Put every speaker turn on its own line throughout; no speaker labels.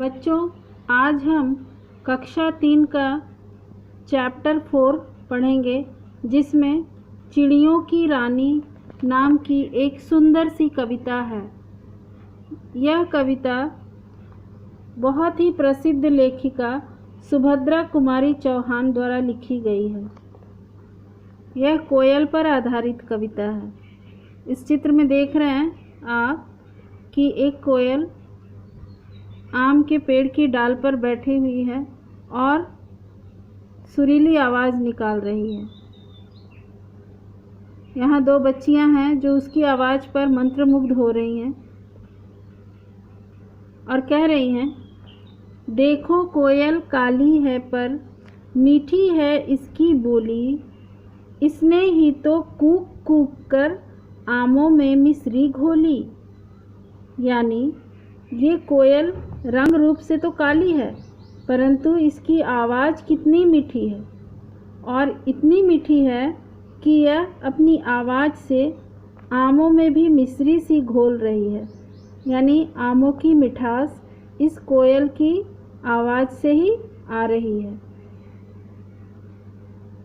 बच्चों, आज हम कक्षा 3 का चैप्टर 4 पढ़ेंगे, जिसमें चिड़ियों की रानी नाम की एक सुंदर सी कविता है। यह कविता बहुत ही प्रसिद्ध लेखिका सुभद्रा कुमारी चौहान द्वारा लिखी गई है। यह कोयल पर आधारित कविता है। इस चित्र में देख रहे हैं आप कि एक कोयल आम के पेड़ की डाल पर बैठी हुई है और सुरीली आवाज़ निकाल रही है। यहाँ दो बच्चियाँ हैं जो उसकी आवाज़ पर मंत्रमुग्ध हो रही हैं और कह रही हैं, देखो कोयल काली है पर मीठी है इसकी बोली, इसने ही तो कूक कूक कर आमों में मिश्री घोली। यानी ये कोयल रंग रूप से तो काली है, परंतु इसकी आवाज़ कितनी मीठी है, और इतनी मीठी है कि यह अपनी आवाज़ से आमों में भी मिश्री सी घोल रही है। यानी आमों की मिठास इस कोयल की आवाज़ से ही आ रही है।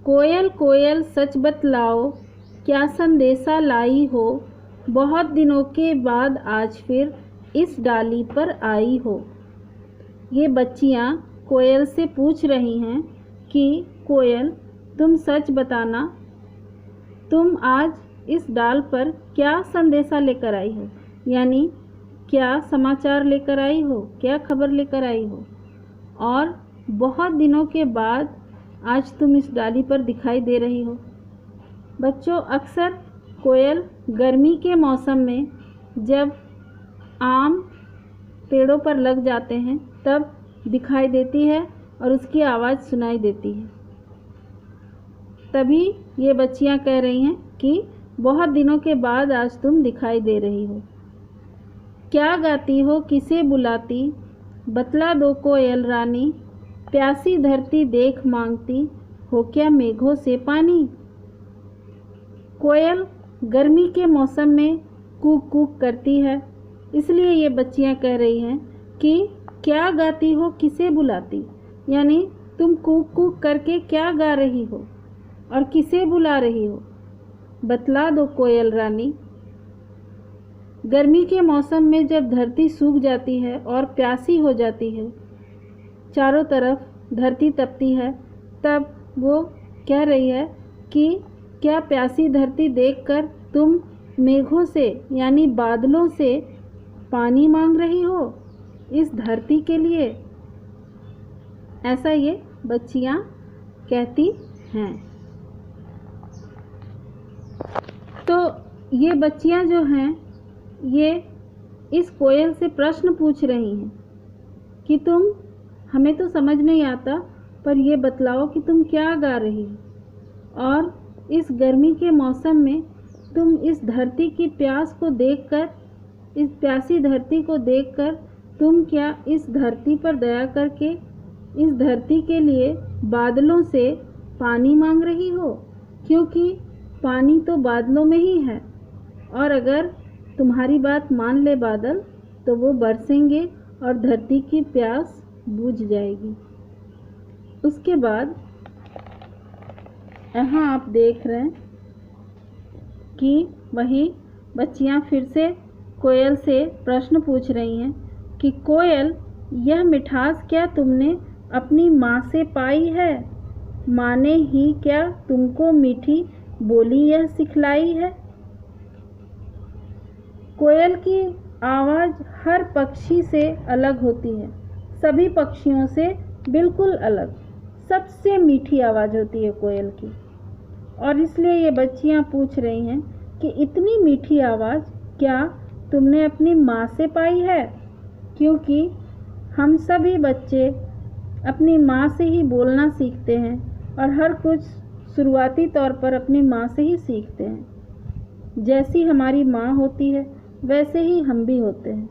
कोयल कोयल सच बतलाओ, क्या संदेशा लाई हो, बहुत दिनों के बाद आज फिर इस डाली पर आई हो। ये बच्चियाँ कोयल से पूछ रही हैं कि कोयल तुम सच बताना, तुम आज इस डाल पर क्या संदेशा लेकर आई हो, यानी क्या समाचार लेकर आई हो, क्या खबर लेकर आई हो, और बहुत दिनों के बाद आज तुम इस डाली पर दिखाई दे रही हो। बच्चों, अक्सर कोयल गर्मी के मौसम में जब आम पेड़ों पर लग जाते हैं तब दिखाई देती है और उसकी आवाज़ सुनाई देती है। तभी ये बच्चियां कह रही हैं कि बहुत दिनों के बाद आज तुम दिखाई दे रही हो। क्या गाती हो किसे बुलाती, बतला दो कोयल रानी, प्यासी धरती देख मांगती हो क्या मेघों से पानी। कोयल गर्मी के मौसम में कूक कूक करती है, इसलिए ये बच्चियां कह रही हैं कि क्या गाती हो किसे बुलाती, यानी तुम कूक कूक करके क्या गा रही हो और किसे बुला रही हो, बतला दो कोयल रानी। गर्मी के मौसम में जब धरती सूख जाती है और प्यासी हो जाती है, चारों तरफ धरती तपती है, तब वो कह रही है कि क्या प्यासी धरती देखकर तुम मेघों से यानी बादलों से पानी मांग रही हो इस धरती के लिए। ऐसा ये बच्चियां कहती हैं। तो ये बच्चियां जो हैं ये इस कोयल से प्रश्न पूछ रही हैं कि तुम, हमें तो समझ नहीं आता, पर ये बतलाओ कि तुम क्या गा रही हो, और इस गर्मी के मौसम में तुम इस धरती की प्यास को देखकर, इस प्यासी धरती को देखकर तुम क्या इस धरती पर दया करके इस धरती के लिए बादलों से पानी मांग रही हो, क्योंकि पानी तो बादलों में ही है, और अगर तुम्हारी बात मान ले बादल तो वो बरसेंगे और धरती की प्यास बुझ जाएगी। उसके बाद यहाँ आप देख रहे हैं कि वही बच्चियाँ फिर से कोयल से प्रश्न पूछ रही हैं कि कोयल, यह मिठास क्या तुमने अपनी माँ से पाई है, माँ ने ही क्या तुमको मीठी बोली यह सिखलाई है। कोयल की आवाज़ हर पक्षी से अलग होती है, सभी पक्षियों से बिल्कुल अलग, सबसे मीठी आवाज़ होती है कोयल की। और इसलिए ये बच्चियाँ पूछ रही हैं कि इतनी मीठी आवाज़ क्या तुमने अपनी माँ से पाई है, क्योंकि हम सभी बच्चे अपनी माँ से ही बोलना सीखते हैं और हर कुछ शुरुआती तौर पर अपनी माँ से ही सीखते हैं। जैसी हमारी माँ होती है वैसे ही हम भी होते हैं।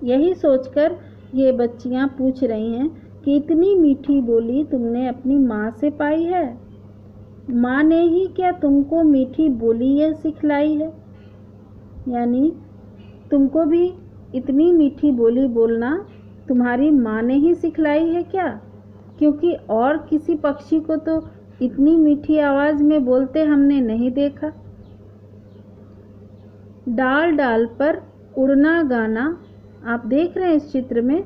यही सोचकर ये बच्चियाँ पूछ रही हैं कि इतनी मीठी बोली तुमने अपनी माँ से पाई है, माँ ने ही क्या तुमको मीठी बोली यह सिखलाई है। यानी तुमको भी इतनी मीठी बोली बोलना तुम्हारी माँ ने ही सिखलाई है क्या? क्योंकि और किसी पक्षी को तो इतनी मीठी आवाज़ में बोलते हमने नहीं देखा। डाल डाल पर उड़ना गाना, आप देख रहे हैं इस चित्र में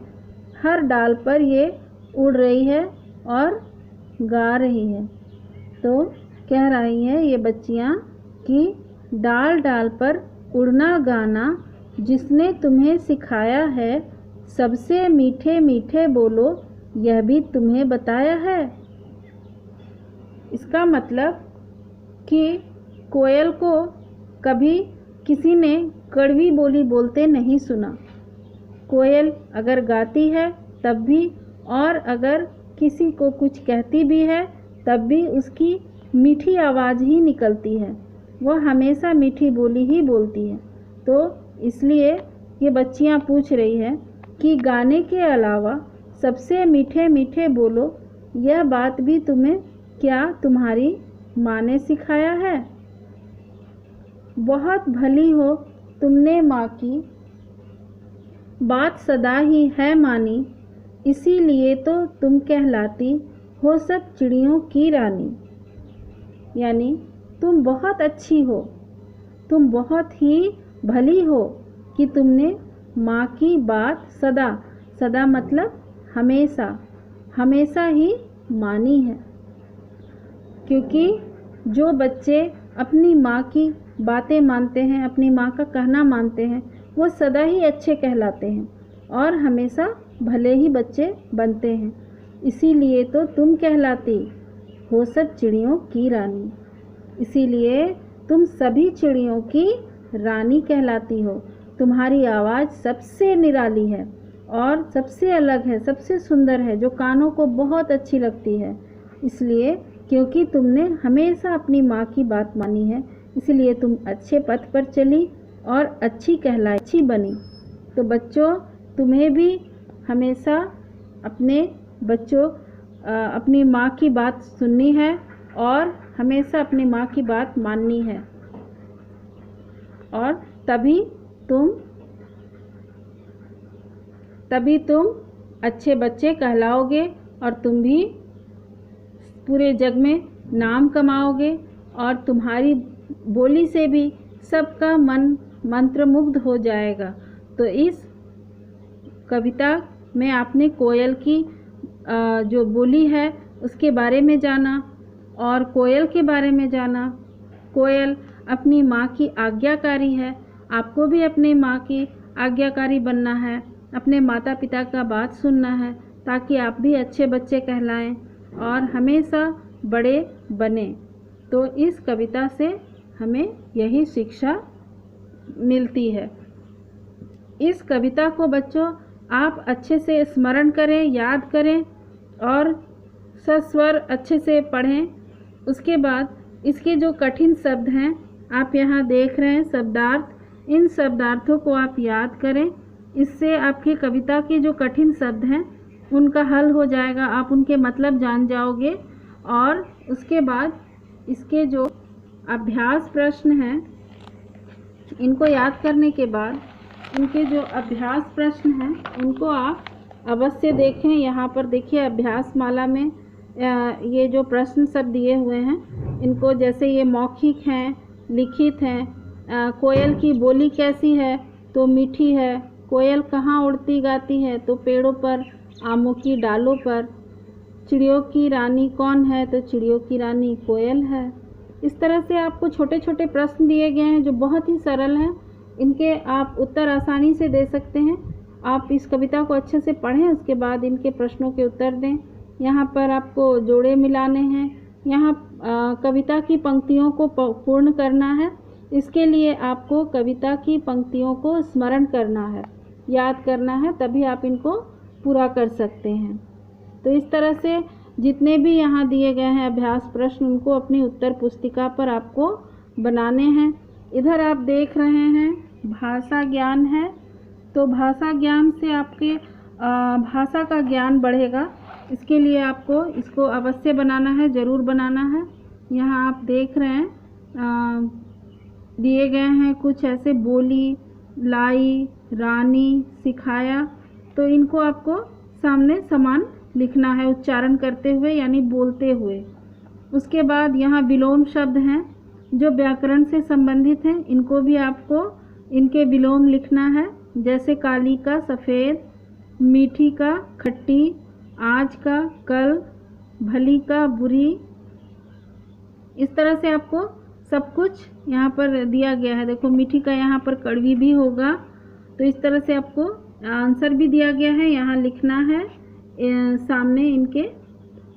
हर डाल पर ये उड़ रही है और गा रही है। तो कह रही हैं ये बच्चियाँ कि डाल डाल पर उड़ना गाना जिसने तुम्हें सिखाया है, सबसे मीठे मीठे बोलो यह भी तुम्हें बताया है। इसका मतलब कि कोयल को कभी किसी ने कड़वी बोली बोलते नहीं सुना। कोयल अगर गाती है तब भी, और अगर किसी को कुछ कहती भी है तब भी उसकी मीठी आवाज़ ही निकलती है, वह हमेशा मीठी बोली ही बोलती है। तो इसलिए ये बच्चियाँ पूछ रही है कि गाने के अलावा सबसे मीठे मीठे बोलो, यह बात भी तुम्हें क्या तुम्हारी माँ ने सिखाया है? बहुत भली हो तुमने माँ की बात सदा ही है मानी, इसीलिए तो तुम कहलाती हो सब चिड़ियों की रानी। यानी तुम बहुत अच्छी हो, तुम बहुत ही भली हो कि तुमने माँ की बात सदा, सदा मतलब हमेशा, हमेशा ही मानी है। क्योंकि जो बच्चे अपनी माँ की बातें मानते हैं, अपनी माँ का कहना मानते हैं, वो सदा ही अच्छे कहलाते हैं और हमेशा भले ही बच्चे बनते हैं। इसीलिए तो तुम कहलाती हो सब चिड़ियों की रानी, इसीलिए तुम सभी चिड़ियों की रानी कहलाती हो। तुम्हारी आवाज़ सबसे निराली है और सबसे अलग है, सबसे सुंदर है, जो कानों को बहुत अच्छी लगती है। इसलिए क्योंकि तुमने हमेशा अपनी माँ की बात मानी है, इसलिए तुम अच्छे पथ पर चली और अच्छी कहलाई, अच्छी बनी। तो बच्चों, तुम्हें भी हमेशा अपने बच्चों अपनी माँ की बात सुननी है और हमेशा अपनी माँ की बात माननी है, और तभी तुम अच्छे बच्चे कहलाओगे और तुम भी पूरे जग में नाम कमाओगे और तुम्हारी बोली से भी सबका मन मंत्रमुग्ध हो जाएगा। तो इस कविता में आपने कोयल की जो बोली है उसके बारे में जाना और कोयल के बारे में जाना। कोयल अपनी माँ की आज्ञाकारी है, आपको भी अपनी माँ की आज्ञाकारी बनना है, अपने माता पिता का बात सुनना है ताकि आप भी अच्छे बच्चे कहलाएं और हमेशा बड़े बने। तो इस कविता से हमें यही शिक्षा मिलती है। इस कविता को बच्चों आप अच्छे से स्मरण करें, याद करें और सस्वर अच्छे से पढ़ें। उसके बाद इसके जो कठिन शब्द हैं आप यहाँ देख रहे हैं शब्दार्थ, इन शब्दार्थों को आप याद करें। इससे आपकी कविता के जो कठिन शब्द हैं उनका हल हो जाएगा, आप उनके मतलब जान जाओगे। और उसके बाद इसके जो अभ्यास प्रश्न हैं इनको याद करने के बाद इनके जो अभ्यास प्रश्न हैं उनको आप अवश्य देखें। यहाँ पर देखिए अभ्यास माला में ये जो प्रश्न सब दिए हुए हैं इनको, जैसे ये मौखिक हैं, लिखित हैं। कोयल की बोली कैसी है? तो मीठी है। कोयल कहाँ उड़ती गाती है? तो पेड़ों पर, आमों की डालों पर। चिड़ियों की रानी कौन है? तो चिड़ियों की रानी कोयल है। इस तरह से आपको छोटे छोटे प्रश्न दिए गए हैं जो बहुत ही सरल हैं, इनके आप उत्तर आसानी से दे सकते हैं। आप इस कविता को अच्छे से पढ़ें, उसके बाद इनके प्रश्नों के उत्तर दें। यहाँ पर आपको जोड़े मिलाने हैं, यहाँ कविता की पंक्तियों को पूर्ण करना है। इसके लिए आपको कविता की पंक्तियों को स्मरण करना है, याद करना है, तभी आप इनको पूरा कर सकते हैं। तो इस तरह से जितने भी यहाँ दिए गए हैं अभ्यास प्रश्न उनको अपनी उत्तर पुस्तिका पर आपको बनाने हैं। इधर आप देख रहे हैं भाषा ज्ञान है, तो भाषा ज्ञान से आपके भाषा का ज्ञान बढ़ेगा। इसके लिए आपको इसको अवश्य बनाना है, ज़रूर बनाना है। यहाँ आप देख रहे हैं दिए गए हैं कुछ ऐसे बोली, लाई, रानी, सिखाया, तो इनको आपको सामने समान लिखना है उच्चारण करते हुए यानी बोलते हुए। उसके बाद यहाँ विलोम शब्द हैं जो व्याकरण से संबंधित हैं, इनको भी आपको इनके विलोम लिखना है। जैसे काली का सफ़ेद, मीठी का खट्टी, आज का कल, भली का बुरी। इस तरह से आपको सब कुछ यहाँ पर दिया गया है। देखो मीठी का यहाँ पर कड़वी भी होगा, तो इस तरह से आपको आंसर भी दिया गया है, यहाँ लिखना है सामने इनके।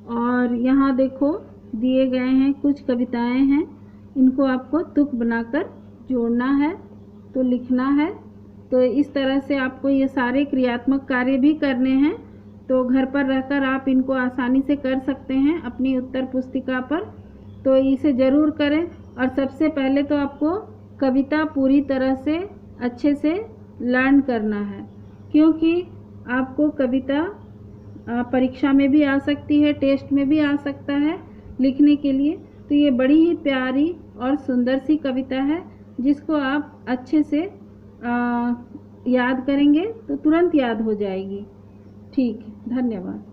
और यहाँ देखो दिए गए हैं कुछ कविताएं हैं, इनको आपको तुक बनाकर जोड़ना है तो लिखना है। तो इस तरह से आपको ये सारे क्रियात्मक कार्य भी करने हैं, तो घर पर रहकर आप इनको आसानी से कर सकते हैं अपनी उत्तर पुस्तिका पर। तो इसे ज़रूर करें। और सबसे पहले तो आपको कविता पूरी तरह से अच्छे से लर्न करना है, क्योंकि आपको कविता परीक्षा में भी आ सकती है, टेस्ट में भी आ सकता है लिखने के लिए। तो ये बड़ी ही प्यारी और सुंदर सी कविता है, जिसको आप अच्छे से याद करेंगे तो तुरंत याद हो जाएगी। ठीक है, धन्यवाद।